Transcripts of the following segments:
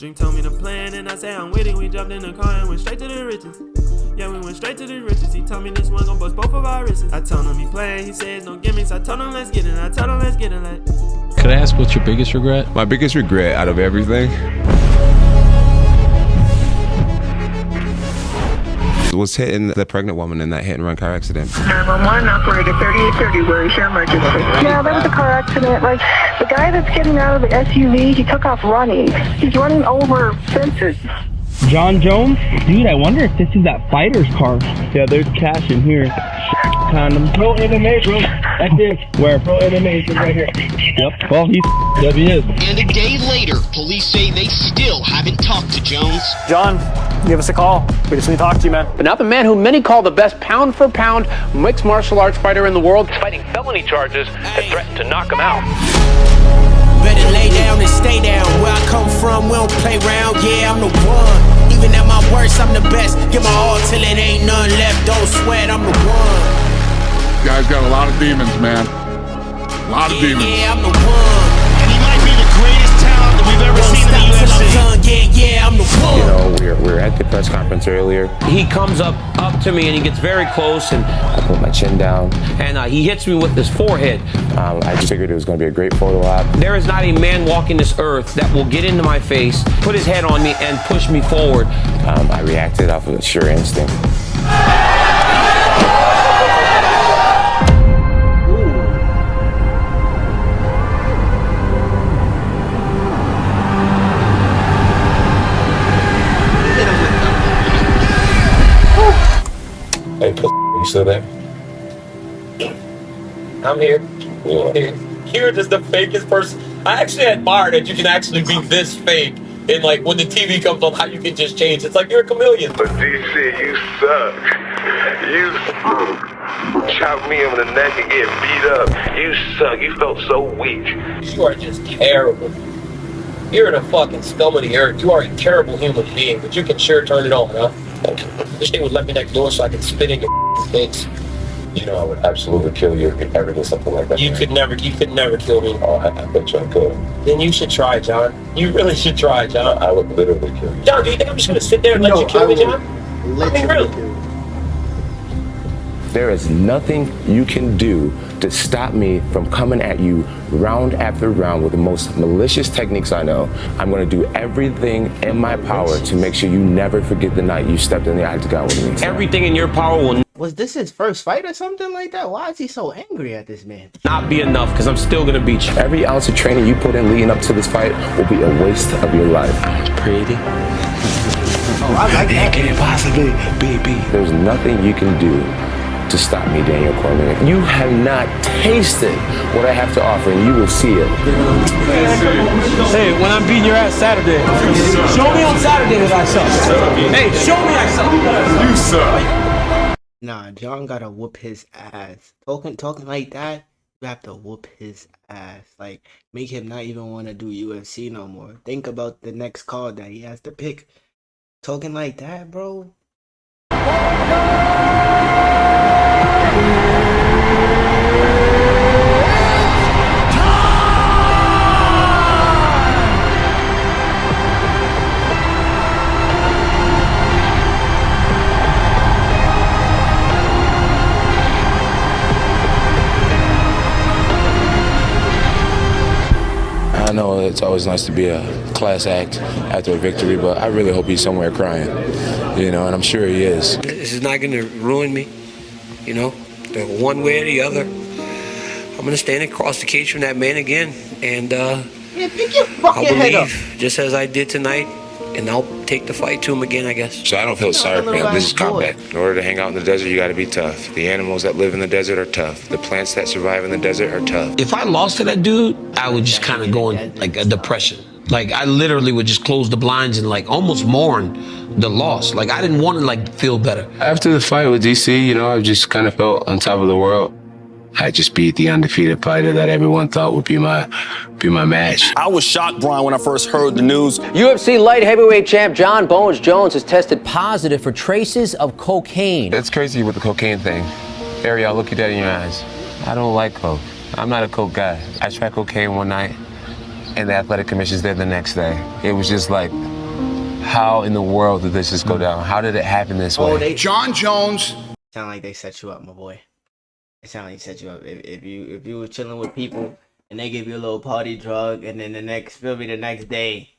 Drink told me the plan and I say I'm with it. We jumped in the car and went straight to the riches. Yeah, we went straight to the riches. He told me this one gon' bust both of our wrists. I told him he playing, he says no gimmicks. I told him let's get it. I told him let's get it. Like. Could I ask what's your biggest regret? My biggest regret out of everything was hitting the pregnant woman in that hit and run car accident. 911 operator 3830, where is your emergency? Yeah, that was a car accident. Like, the guy that's getting out of the SUV, he took off running. He's running over fences. John Jones? Dude, I wonder if this is that fighter's car. Yeah, there's cash in here. Condom. Pro MMA, bro. That's it. Where? Pro MMA is right here. Yep. Well, there he is. And a day later, police say they still haven't talked to Jones. John, give us a call. We just need to talk to you, man. But now the man who many call the best pound-for-pound mixed martial arts fighter in the world, fighting felony charges, has threatened to knock him out. Better lay down and stay down. Where I come from, we don't play round. Yeah, I'm the one. Even at my worst, I'm the best. Give my all till it ain't none left. Don't sweat, I'm the one. Guy's got a lot of demons, man. A lot of demons. Yeah, I'm the one. And he might be the greatest talent that we've ever seen in the UFC. Yeah, I'm the one. You know, we were at the press conference earlier. He comes up to me and he gets very close, and I put my chin down. And he hits me with his forehead. I just figured it was going to be a great photo op. There is not a man walking this earth that will get into my face, put his head on me, and push me forward. I reacted off of a sure instinct. Hey, you still there? I'm here. Yeah. You're just the fakest person. I actually admire that you can actually be this fake. And like when the TV comes on, how you can just change. It's like you're a chameleon. But DC, you suck. You chop me on the neck and get beat up. You suck. You felt so weak. You are just terrible. You're the fucking scum of the earth. You are a terrible human being, but you can sure turn it on, huh? This thing would let me next door so I can spit in your face. You know, I would absolutely kill you if you ever did something like that. You could never kill me. Oh, I bet you I could. Then you should try, John. You really should try, John. I would literally kill you. John, do you think I'm just gonna sit there and let you kill me, John? I mean, really? There is nothing you can do to stop me from coming at you round after round with the most malicious techniques I know. I'm going to do everything in my power to make sure you never forget the night you stepped in the octagon with me. Everything in your power will Was this his first fight or something like that? Why is he so angry at this man? not be enough, because I'm still going to beat you. Every ounce of training you put in leading up to this fight will be a waste of your life. Pretty. Oh, I like that. It can't possibly be. There's nothing you can do to stop me, Daniel Cormier. You have not tasted what I have to offer, and you will see it. Hey, when I'm beating your ass Saturday, show me on Saturday that I suck. Hey, show me I suck. You suck. Nah, John gotta whoop his ass. Talking like that, you have to whoop his ass. Like, make him not even want to do UFC no more. Think about the next card that he has to pick. Talking like that, bro. I know it's always nice to be a class act after a victory, but I really hope he's somewhere crying, you know, and I'm sure he is. This is not going to ruin me, you know, one way or the other. I'm going to stand across the cage from that man again, and Yeah, pick your I'll fucking head up. believe, just as I did tonight, and I'll take the fight to him again, I guess. So I don't feel sorry for him. This is combat. In order to hang out in the desert, you got to be tough. The animals that live in the desert are tough. The plants that survive in the desert are tough. If I lost to that dude, I would just kind of go in like a depression. Like I literally would just close the blinds and like almost mourn the loss. Like I didn't want to like feel better. After the fight with DC, you know, I just kind of felt on top of the world. I just beat the undefeated fighter that everyone thought would be my match. I was shocked, Brian, when I first heard the news. UFC light heavyweight champ John Bones Jones has tested positive for traces of cocaine. It's crazy with the cocaine thing. Ariel, look your dad in your eyes. I don't like coke. I'm not a coke guy. I tried cocaine one night, and the athletic commission's there the next day. It was just like How in the world did this just go down? How did it happen this way? John Jones. Sound like they set you up, my boy. It sound like they set you up. If you were chilling with people and they give you a little party drug, and then the next day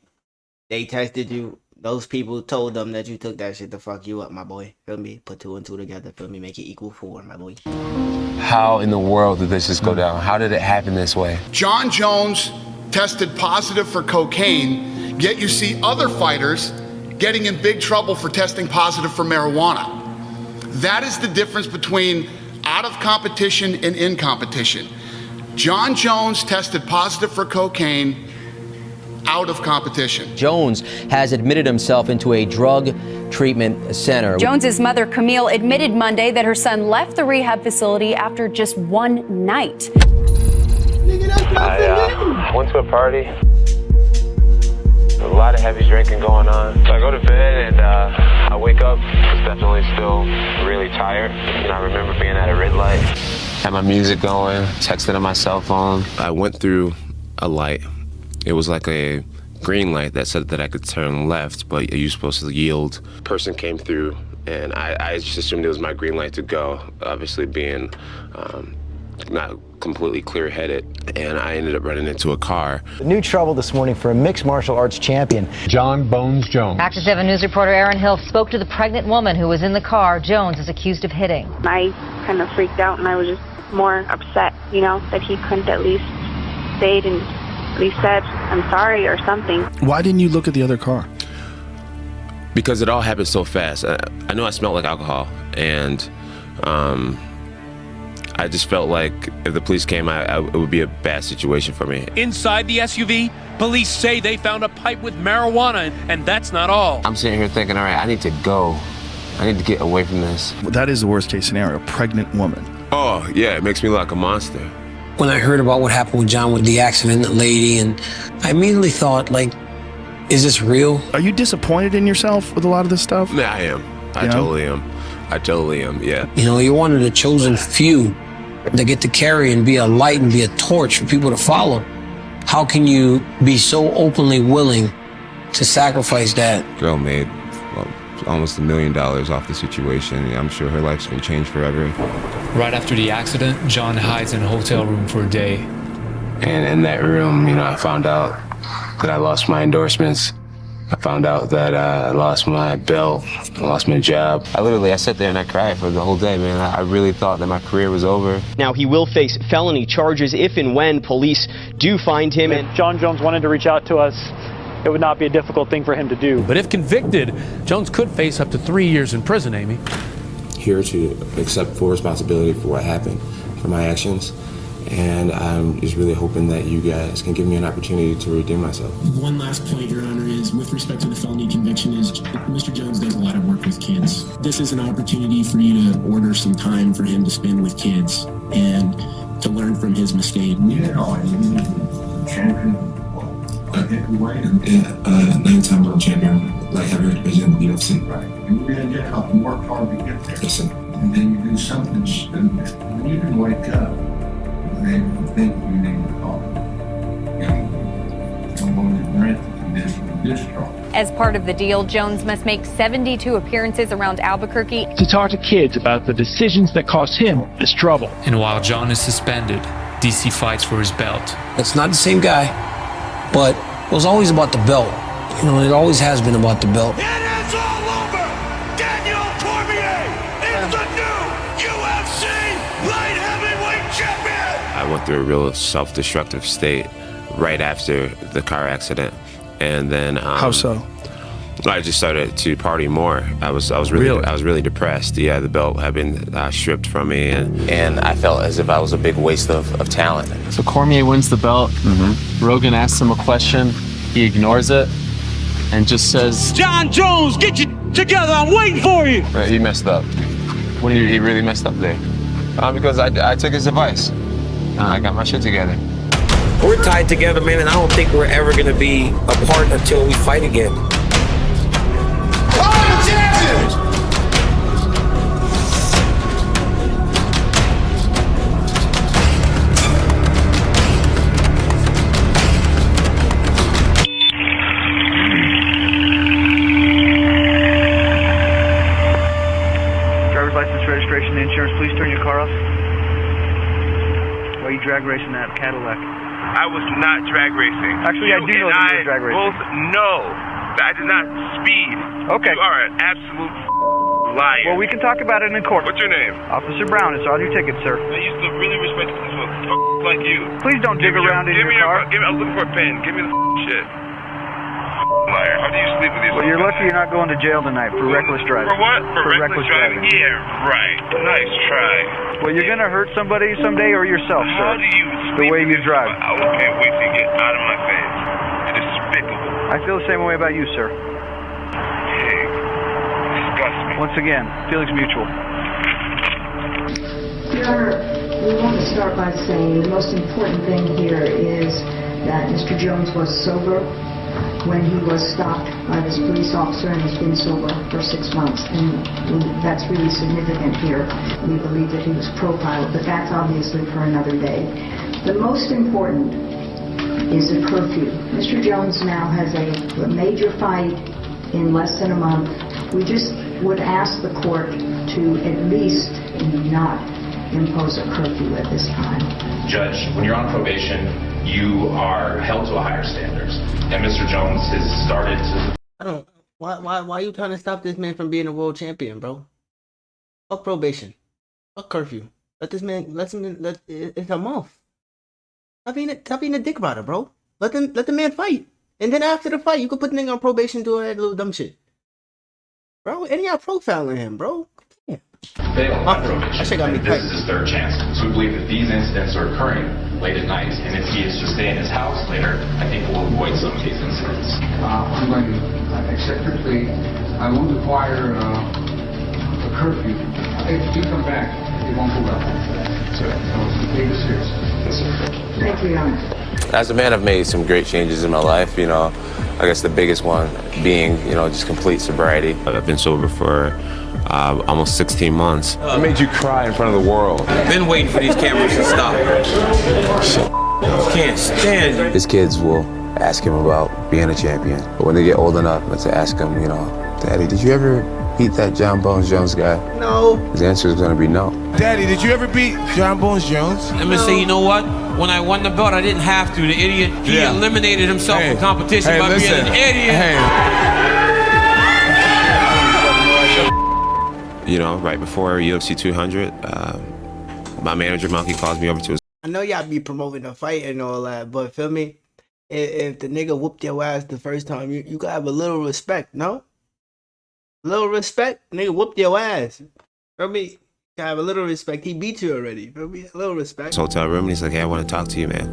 they tested you, those people told them that you took that shit to fuck you up, my boy. Feel me? Put 2 and 2 together. Feel me? Make it equal 4, my boy. How in the world did this just go down? How did it happen this way? John Jones tested positive for cocaine, yet you see other fighters getting in big trouble for testing positive for marijuana. That is the difference between out of competition and in competition. John Jones tested positive for cocaine out of competition. Jones has admitted himself into a drug treatment center. Jones's mother, Camille, admitted Monday that her son left the rehab facility after just one night. I went to a party. A lot of heavy drinking going on. So I go to bed and I wake up. It's definitely still really tired. And I remember being at a red light. Had my music going, texting on my cell phone. I went through a light. It was like a green light that said that I could turn left, but you're supposed to yield. Person came through and I just assumed it was my green light to go, obviously being not completely clear-headed, and I ended up running into a car. New trouble this morning for a mixed martial arts champion, John Bones Jones. Action 7 News reporter Erin Hill spoke to the pregnant woman who was in the car Jones is accused of hitting. I kind of freaked out, and I was just more upset, you know, that he couldn't at least stayed and at least said, I'm sorry or something. Why didn't you look at the other car? Because it all happened so fast. I know I smelled like alcohol, and I just felt like if the police came, it would be a bad situation for me. Inside the SUV, police say they found a pipe with marijuana, and that's not all. I'm sitting here thinking, all right, I need to go. I need to get away from this. That is the worst case scenario, a pregnant woman. Oh, yeah, it makes me look like a monster. When I heard about what happened with John with the accident, the lady, and I immediately thought, like, is this real? Are you disappointed in yourself with a lot of this stuff? Yeah, I am. I totally am. I totally am, yeah. You know, you're one of the chosen few that get to carry and be a light and be a torch for people to follow. How can you be so openly willing to sacrifice that? Girl made almost $1 million off the situation. I'm sure her life's been changed forever. Right after the accident, John hides in a hotel room for a day. And in that room, you know, I found out that I lost my endorsements. I found out that I lost my belt, I lost my job. I sat there and I cried for the whole day, man. I really thought that my career was over. Now he will face felony charges if and when police do find him. If John Jones wanted to reach out to us, it would not be a difficult thing for him to do. But if convicted, Jones could face up to 3 years in prison, Amy. Here to accept full responsibility for what happened, for my actions. And I'm just really hoping that you guys can give me an opportunity to redeem myself. One last point, Your Honor, is with respect to the felony conviction is Mr. Jones does a lot of work with kids. This is an opportunity for you to order some time for him to spend with kids and to learn from his mistake. Champion. Yeah, 9-time world champion, light heavyweight division, UFC. Right. And you're going to get up and work hard to get there. Yes, sir. And then you do something stupid. When you can wake up, they think you need to call. I'm going to grant the condition of discharge. As part of the deal, Jones must make 72 appearances around Albuquerque to talk to kids about the decisions that cost him this trouble. And while John is suspended, DC fights for his belt. It's not the same guy, but it was always about the belt. You know, it always has been about the belt. It is all over! Daniel Cormier is the new UFC light heavyweight champion! I went through a real self-destructive state right after the car accident. And then how so? I just started to party more. I was really depressed. Yeah, the belt had been stripped from me, and I felt as if I was a big waste of talent. So Cormier wins the belt. Rogan asks him a question. He ignores it and just says, John Jones, get you together. I'm waiting for you. He messed up. He really messed up there. Because I took his advice. I got my shit together. We're tied together, man, and I don't think we're ever going to be apart until we fight again. Station Insurance, please turn your car off. Why are you drag racing that Cadillac? I was not drag racing. Actually, I do know that you were drag racing. Both know that I did not speed. Okay. You are an absolute liar. Well, we can talk about it in court. What's your name? Officer Brown. It's on your ticket, sir. I used to really respect this like you. Please don't dig around in your car. I'm looking for a pen. Give me the shit. Liar. How do you sleep with these? Well, you're lucky you're not going to jail tonight for reckless driving. For what? For reckless driving? Yeah, right. Nice try. Well, you're going to hurt somebody someday or yourself, sir. How do you The way you drive. I can't wait to get out of my face. You're despicable. I feel the same way about you, sir. Pig. Disgust me. Once again, feelings mutual. Your Honor, we want to start by saying the most important thing here is that Mr. Jones was sober when he was stopped by this police officer, and he's been sober for 6 months, and that's really significant here. We believe that he was profiled, but that's obviously for another day. The most important is the curfew. Mr. Jones now has a major fight in less than a month. We just would ask the court to at least not impose a curfew at this time. Judge, when you're on probation, you are held to a higher standards. And Mr. Jones has started to... I don't... Why are you trying to stop this man from being a world champion, bro? Fuck probation. Fuck curfew. Let this man... It's a month. Stop being a dick about it, bro. Let the man fight. And then after the fight, you can put the nigga on probation doing that little dumb shit. Bro, and y'all profiling him, bro. Yeah. Failed on probation. That shit got me This is his third chance. So we believe that these incidents are occurring late at night, and if he is to stay in his house later, I think we'll avoid some of these incidents. I'm going to accept your plea. I won't require a curfew. If you come back, it won't go well. So take this seriously. Yes, sir. Thank you, Your Honor. As a man, I've made some great changes in my life, you know. I guess the biggest one being, you know, just complete sobriety. I've been sober for almost 16 months. I made you cry in front of the world. I've been waiting for these cameras to stop. Can't stand you. His kids will ask him about being a champion. But when they get old enough to ask him, you know, Daddy, did you ever beat that John Bones Jones guy? No. His answer is going to be no. Daddy, did you ever beat John Bones Jones? I'm gonna say, you know what? When I won the belt, I didn't have to. The idiot, he eliminated himself from competition by being an idiot. You know, right before UFC 200, my manager, Monkey, calls me over to his... I know y'all be promoting the fight and all that, but feel me? If the nigga whooped your ass the first time, you gotta have a little respect, no? A little respect? Nigga whooped your ass. Feel me? You gotta have a little respect. He beat you already. Feel me? A little respect. hotel room, and he's like, hey, I want to talk to you, man.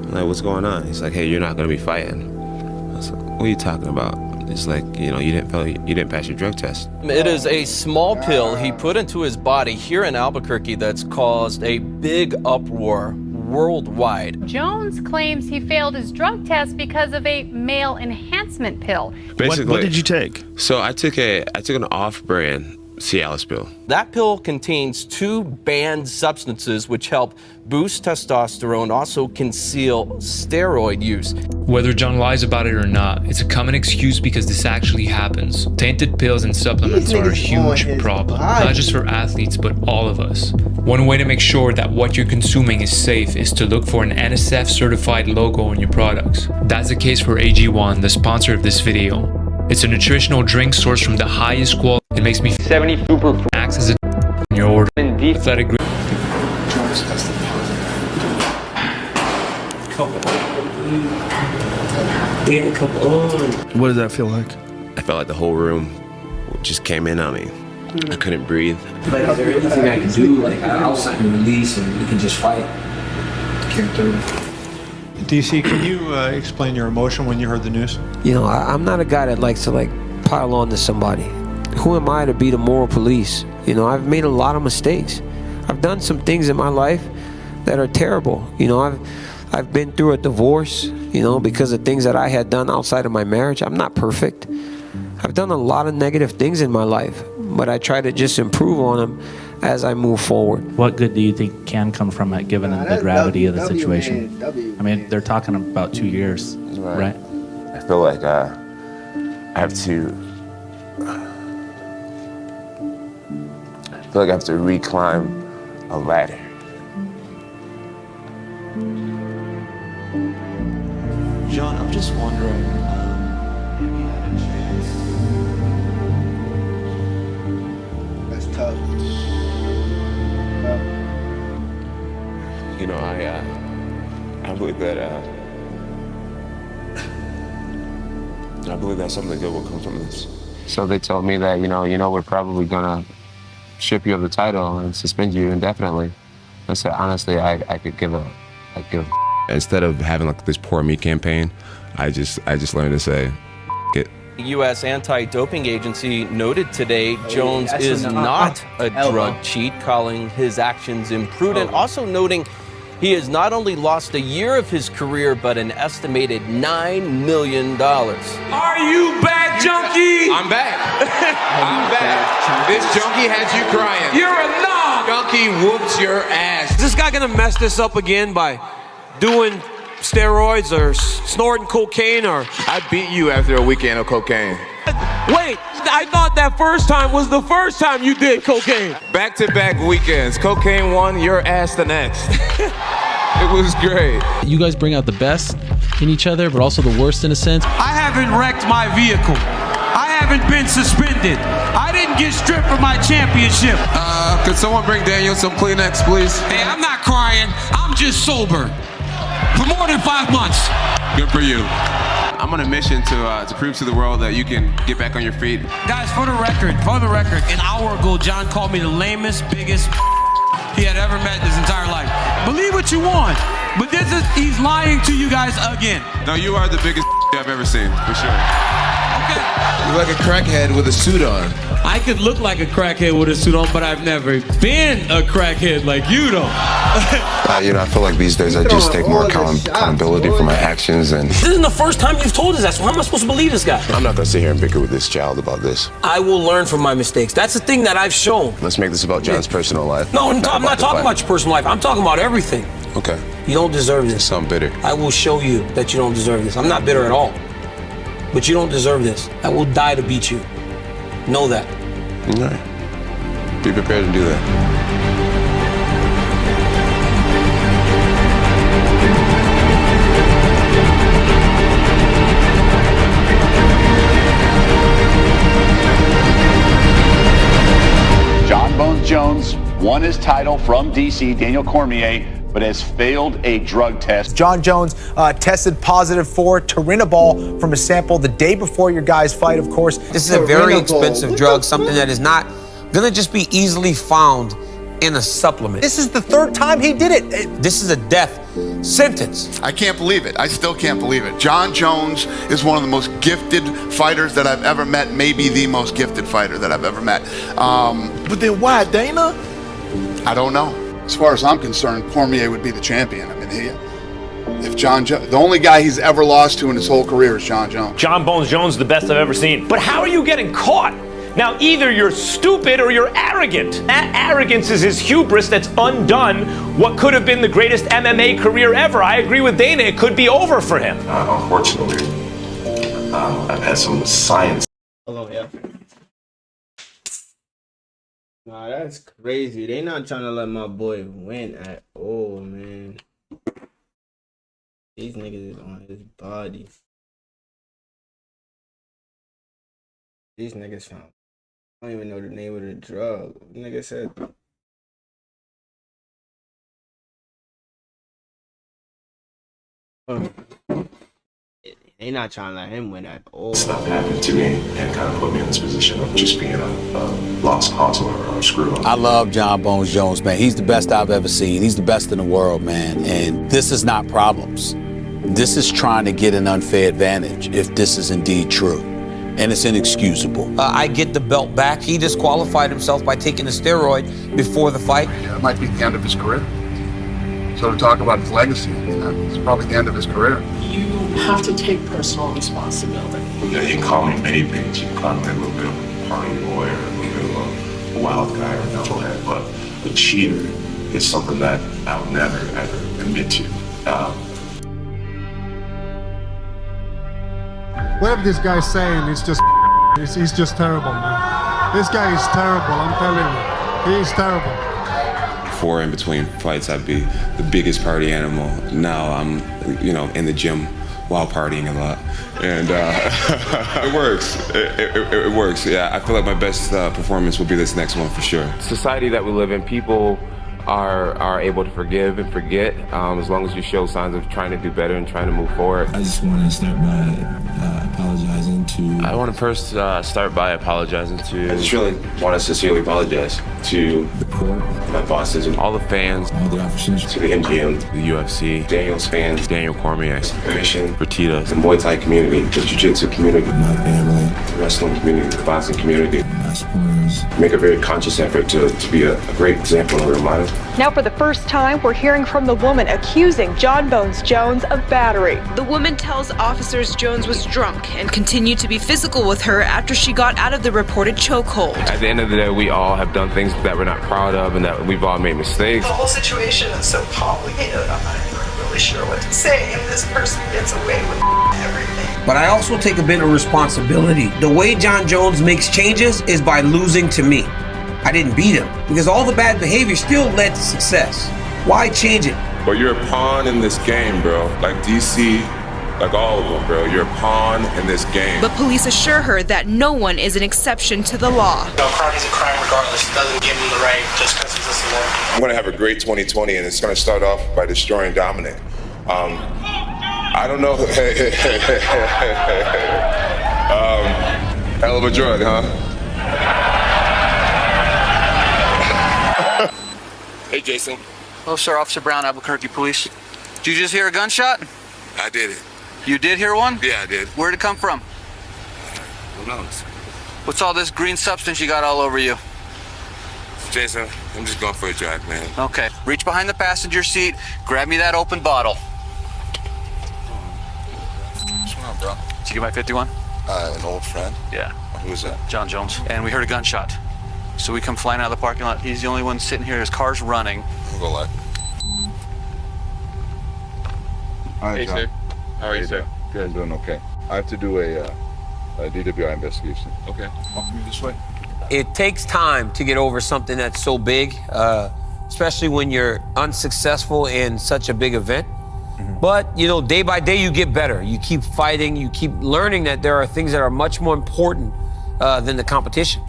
I'm like, what's going on? He's like, hey, you're not going to be fighting. I was like, what are you talking about? It's like, you know, you didn't pass your drug test. It is a small pill he put into his body here in Albuquerque that's caused a big uproar worldwide. Jones claims he failed his drug test because of a male enhancement pill. Basically, what did you take? So I took an off-brand Cialis pill. That pill contains 2 banned substances which help boost testosterone, also conceal steroid use. Whether John lies about it or not, it's a common excuse because this actually happens. Tainted pills and supplements are a huge problem, not just for athletes, but all of us. One way to make sure that what you're consuming is safe is to look for an NSF certified logo on your products. That's the case for AG1, the sponsor of this video. It's a nutritional drink sourced from the highest quality. It makes me 70 super acts as a in your order. Athletic grip. What does that feel like? I felt like the whole room just came in on me. I couldn't breathe. Like, is there anything I can do, like, outside the release, and we can just fight? Can't do it. DC, can you explain your emotion when you heard the news? You know, I'm not a guy that likes to, like, pile on to somebody. Who am I to be the moral police? You know, I've made a lot of mistakes. I've done some things in my life that are terrible. You know, I've been through a divorce, you know, because of things that I had done outside of my marriage. I'm not perfect. I've done a lot of negative things in my life, but I try to just improve on them as I move forward. What good do you think can come from it, given the gravity of the situation? I mean, they're talking about 2 years, right? I feel like I have to feel like I have to reclimb a ladder. John, I'm just wondering, have you had a chance? That's tough. You know, I believe that something good will come from this. So they told me that, you know, we're probably gonna strip you of the title and suspend you indefinitely. I said, honestly, I could give a. Instead of having like this poor me campaign, I just learned to say, it. The U.S. anti-doping agency noted today Jones is not a drug cheat, calling his actions imprudent. Also noting he has not only lost a year of his career, but an estimated $9 million. Are you back, junkie? I'm back. I'm back. This junkie has you crying. You're a knob. Junkie whoops your ass. Is this guy gonna mess this up again by doing steroids or snorting cocaine or? I beat you after a weekend of cocaine. Wait, I thought that first time was the first time you did cocaine. Back-to-back weekends. Cocaine one, your ass the next. It was great. You guys bring out the best in each other, but also the worst in a sense. I haven't wrecked my vehicle. I haven't been suspended. I didn't get stripped from my championship. Could someone bring Daniel some Kleenex, please? Hey, I'm not crying. I'm just sober. For more than 5 months. Good for you. I'm on a mission to prove to the world that you can get back on your feet. Guys, for the record, an hour ago, John called me the lamest, biggest he had ever met in his entire life. Believe what you want, but he's lying to you guys again. No, you are the biggest I've ever seen, for sure. Okay. You're like a crackhead with a suit on. I could look like a crackhead with a suit on, but I've never been a crackhead like you, though. I feel like these days I just take more accountability for my actions and... This isn't the first time you've told us that, so how am I supposed to believe this guy? I'm not gonna sit here and bicker with this child about this. I will learn from my mistakes. That's the thing that I've shown. Let's make this about John's personal life. No, I'm not talking about your personal life. I'm talking about everything. Okay. You don't deserve this. So I'm bitter. I will show you that you don't deserve this. I'm not bitter at all. But you don't deserve this. I will die to beat you. Know that. All right. Be prepared to do that. John Bones Jones won his title from DC, Daniel Cormier, but has failed a drug test. John Jones tested positive for turinabol from a sample the day before your guys' fight, of course. This is a very expensive drug, something that is not gonna just be easily found in a supplement. This is the third time he did it. This is a death sentence. I can't believe it. I still can't believe it. John Jones is one of the most gifted fighters that I've ever met, maybe the most gifted fighter that I've ever met. But then why, Dana? I don't know. As far as I'm concerned, Cormier would be the champion. I mean, the only guy he's ever lost to in his whole career is John Jones. John Bones Jones is the best I've ever seen. But how are you getting caught? Now, either you're stupid or you're arrogant. That arrogance is his hubris that's undone what could have been the greatest MMA career ever. I agree with Dana. It could be over for him. Unfortunately, I've had some science. Hello, yeah. Nah, that's crazy. They not trying to let my boy win at all, man. These niggas is on his body. These niggas found. I don't even know the name of the drug. Nigga said. They not trying to let him win at all. Stuff happened to me and kind of put me in this position of just being a lost cause or a screw up. I love John Bones Jones, man. He's the best I've ever seen. He's the best in the world, man. And this is not problems. This is trying to get an unfair advantage, if this is indeed true. And it's inexcusable. I get the belt back. He disqualified himself by taking a steroid before the fight. That might be the end of his career. So to talk about his legacy, it's probably the end of his career. You have to take personal responsibility. You can call me many things. You can call me a little bit of a party boy or a little bit of a wild guy or a knucklehead, but a cheater is something that I'll never, ever admit to. Whatever this guy's saying is just, he's just terrible, man. This guy is terrible, I'm telling you. He's terrible. Before, in between fights, I'd be the biggest party animal. Now I'm, in the gym while partying a lot. And it works. It works. Yeah, I feel like my best performance will be this next one for sure. Society that we live in, people are able to forgive and forget as long as you show signs of trying to do better and trying to move forward. I just want to start by apologizing to... I want to first start by apologizing to... I just really want to sincerely apologize to the court, my bosses, and all the fans, all the officers, to the MGM, the UFC, Daniel's fans, Daniel Cormier, the commission, Fertitas, the Muay Thai community, the Jiu-Jitsu community, my family, the wrestling community, the boxing community. my supporters. Make a very conscious effort to be a great example and a role model. Now, for the first time, we're hearing from the woman accusing John Bones Jones of battery. The woman tells officers Jones was drunk and continued to be physical with her after she got out of the reported chokehold. At the end of the day, we all have done things that we're not proud of and that we've all made mistakes. The whole situation is so complicated, I'm not even really sure what to say, and this person gets away with everything. But I also take a bit of responsibility. The way John Jones makes changes is by losing to me. I didn't beat him because all the bad behavior still led to success. Why change it? But you're a pawn in this game, bro. Like DC, like all of them, bro. You're a pawn in this game. But police assure her that no one is an exception to the law. No, crime is a crime regardless. It doesn't give him the right just because he's a celebrity. I'm gonna have a great 2020, and it's gonna start off by destroying Dominic. I don't know. Hell of a drug, huh? Hey, Jason. Hello, sir. Officer Brown, Albuquerque Police. Did you just hear a gunshot? I did it. You did hear one? Yeah, I did. Where'd it come from? Who knows? What's all this green substance you got all over you? Jason, I'm just going for a drive, man. Okay. Reach behind the passenger seat. Grab me that open bottle. What's going on, bro? Did you get my 51? An old friend? Yeah. Who was that? John Jones. And we heard a gunshot. So we come flying out of the parking lot. He's the only one sitting here. His car's running. I'll go live. Hi, John. Sir. How are you, sir? Good. I'm doing okay. I have to do a DWI investigation. Okay. Walk me this way. It takes time to get over something that's so big, especially when you're unsuccessful in such a big event. But, day by day you get better. You keep fighting, you keep learning that there are things that are much more important than the competition.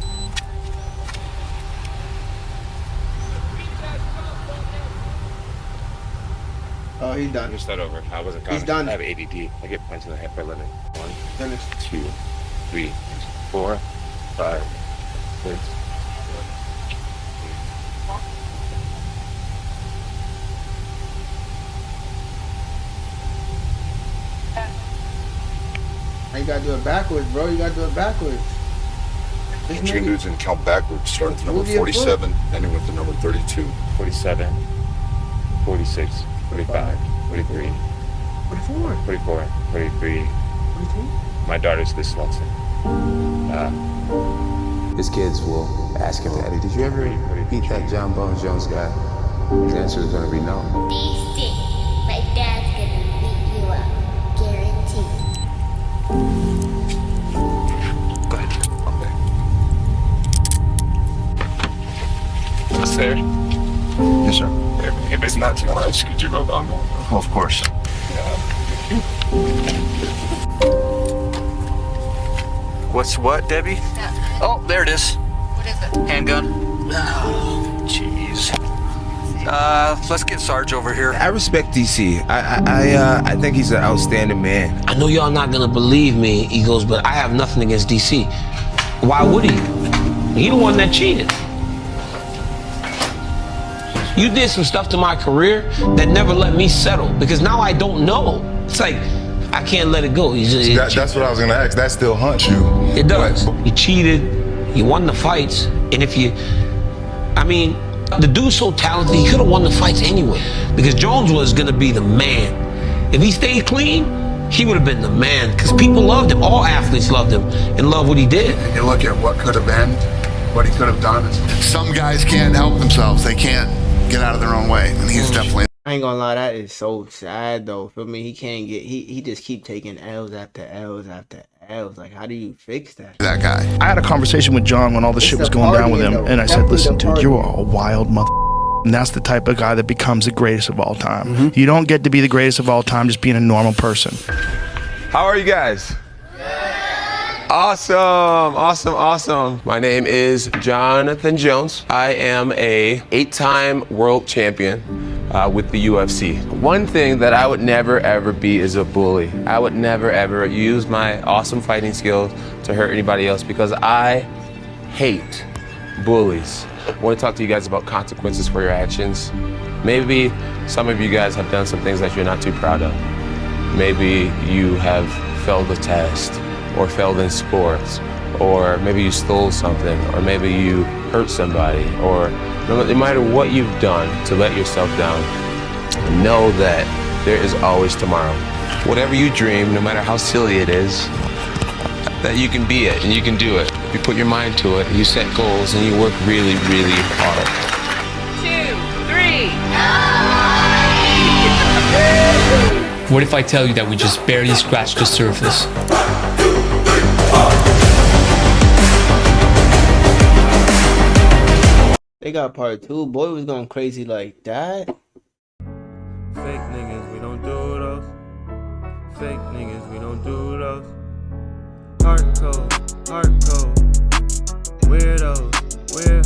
Oh, he's done. Start over. I wasn't He's done. I have ADD. I get punched in the head by limit. 1, Finish. 2, 3, 4, 5, 6. You gotta do it backwards, bro. You gotta do it backwards. What you can do is count backwards. Start with number 47, ending with the number 32. 47, 46, 45, 43, 44, 44, 43. 43. My daughter's dyslexic. His kids will ask him, Daddy, did you ever beat that John Bones Jones guy? His answer is going to be no. DC, my dad's gonna beat you up, guaranteed. Go ahead. Okay. Sir? Yes, sir. If it's not too much, could you go down there? Oh, of course. What's what, Debbie? Oh, there it is. What is it? Handgun. Oh, jeez. Let's get Sarge over here. I respect DC. I think he's an outstanding man. I know y'all not gonna believe me, Eagles, but I have nothing against DC. Why would he? He the one that cheated. You did some stuff to my career that never let me settle because now I don't know. It's like, I can't let it go. That's what I was gonna ask. That still haunts you. It does. You cheated, you won the fights, and the dude's so talented, he could have won the fights anyway because Jones was gonna be the man. If he stayed clean, he would have been the man because people loved him. All athletes loved him and loved what he did. And you look at what could have been, what he could have done. Some guys can't help themselves. They can't get out of their own way, and he's definitely. I ain't gonna lie, that is so sad though. For me, he can't get. He just keep taking L's after L's after L's. Like, how do you fix that? That guy. I had a conversation with John when all this shit was going down with him, and I said, listen, dude, you are a wild mother. And that's the type of guy that becomes the greatest of all time. You don't get to be the greatest of all time just being a normal person. How are you guys? Awesome, awesome, awesome. My name is Jonathan Jones. I am a 8-time world champion with the UFC. One thing that I would never ever be is a bully. I would never ever use my awesome fighting skills to hurt anybody else because I hate bullies. I want to talk to you guys about consequences for your actions. Maybe some of you guys have done some things that you're not too proud of. Maybe you have failed a test or failed in sports, or maybe you stole something, or maybe you hurt somebody, or no matter what you've done to let yourself down, know that there is always tomorrow. Whatever you dream, no matter how silly it is, that you can be it and you can do it. You put your mind to it, you set goals, and you work really, really hard. 2, 3. What if I tell you that we just barely scratched the surface? They got part 2. Boy was going crazy like that. Fake niggas, we don't do those. Fake niggas, we don't do those. Hard code, weirdos, weird.